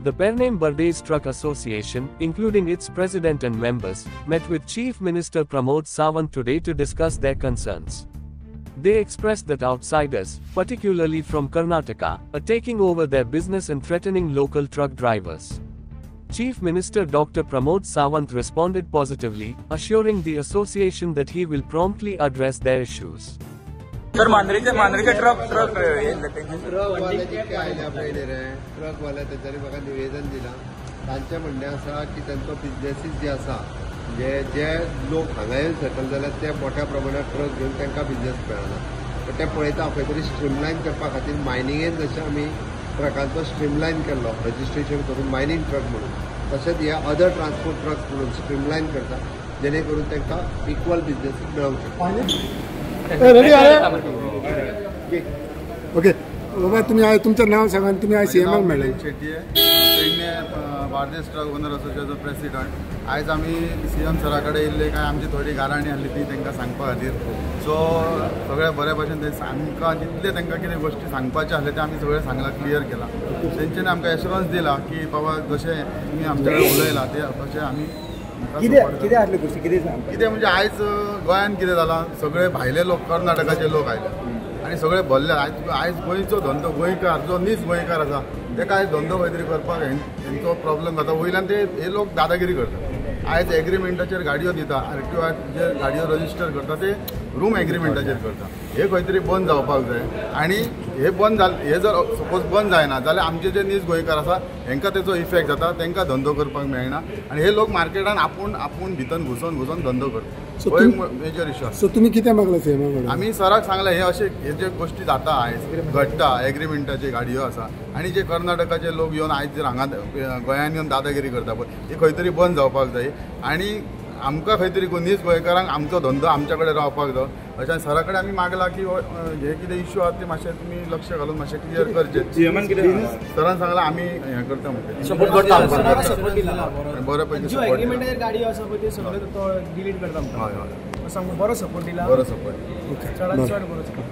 The Pername Bardes Truck Association, including its president and members, met with Chief Minister Pramod Sawant today to discuss their concerns. They expressed that outsiders, particularly from Karnataka, are taking over their business and threatening local truck drivers. Chief Minister Dr. Pramod Sawant responded positively, assuring the association that he will promptly address their issues. Sir Mandrem के truck वाले आयल्या पयले रे truck वाले तेंच्यांनी म्हाका निवेदन दिलां तांचें म्हणणें आसा की तांचो बिजनेसीस जे आसा जे लोक हांगा येवन सेटल जाल्यात ते मोठ्या प्रमाणात ट्रक घेवन तांकां बिजनेस मेळना पण ते पळयता खंय तरी स्ट्रीमलायन करपा खातीर मायनिंगेन जशें आमी ट्रकांचो स्ट्रीमलायन केल्लो रजिस्ट्रेशन करून मायनिंग ट्रक म्हणून तशेंच हे अदर ट्रान्सपोर्ट ट्रक म्हणून स्ट्रीमलायन करता जेणे करून तांकां इक्वल बिजनेसीस मेळोंक शकता. ओके बाबा तुम्ही आय तुमचं नाव सांगा तुम्ही आय सीएमएल मेळ्ळे शेट्टी बार्देस ट्रक ओनर असोसिएशनचो प्रेसिडेंट आयज आमी सीएम सरा कडेन येयल्ले काय आमची थोडी गाराणी आसली ती तांकां सांगपा खातीर सो सगळे बरे भशेन ते आमकां जितले तांकां कितें गोश्टी सांगपाचे आसले ते आमी सगळे सांगला क्लियर केला तेंच्यांनी आमकां एश्युरन्स दिला की बाबा जशें तुमी आमचे कडेन उलयला ते तशें आमी कितें म्हणजे आयज गोंयान कितें जालां सगळे भायले लोक कर्नाटकाचे लोक आयले आनी सगळे भरले आयज गोंयचो धंदो गोंयकार जो नीज गोंयकार आसा तेका आयज धंदो खंय तरी करपाक हेंचो प्रॉब्लेम जाता वयल्यान ते हे लोक दादागिरी करतात आयज एग्रीमेंटाचेर गाडयो दिता RTO जे गाडयो रजिस्टर करता ते रूम एग्रीमेंटाचेर करता हे खंय तरी बंद जावपाक जाय आनी हे बंद हे जर सपोज बंद जायना जाल्यार आमचे जे नीज गोंयकार आसा हेंकां तेचो इफेक्ट जाता तांकां धंदो करपाक मेळना आनी हे लोक मार्केटान आपूण भितर घुसोन धंदो करता हो एक मेजर इश्यू आसा. सो तुम्ही कितें मागला सीएमएल आमी सराक सांगला हे जे गोश्टी जाता आयज घडटा एग्रीमेंटाचे गाडयो आसा आनी जे कर्नाटकाचे लोक येवन आयज जर हांगा गोंयान येवन दादागिरी करता पळय ती खंय तरी बंद जावपाक जाय आनी आमकां खंय तरी नीज गोंयकारांक आमचो धंदो आमच्या कडेन रावपाक जाय अशें सरा कडेन आमी मागला की हे कितें इश्यू आसा ते मातशें तुमी लक्ष घालून मातशें क्लियर करचें सरान सांगला आमी हें करता म्हणटा बरे पैकी एग्रीमेंटाचेर गाडयो आसा पळय ते सगळे तो डिलीट करता हय बरो सपोर्ट दिला बरो सपोर्ट चडांत चड बरो सपोर्ट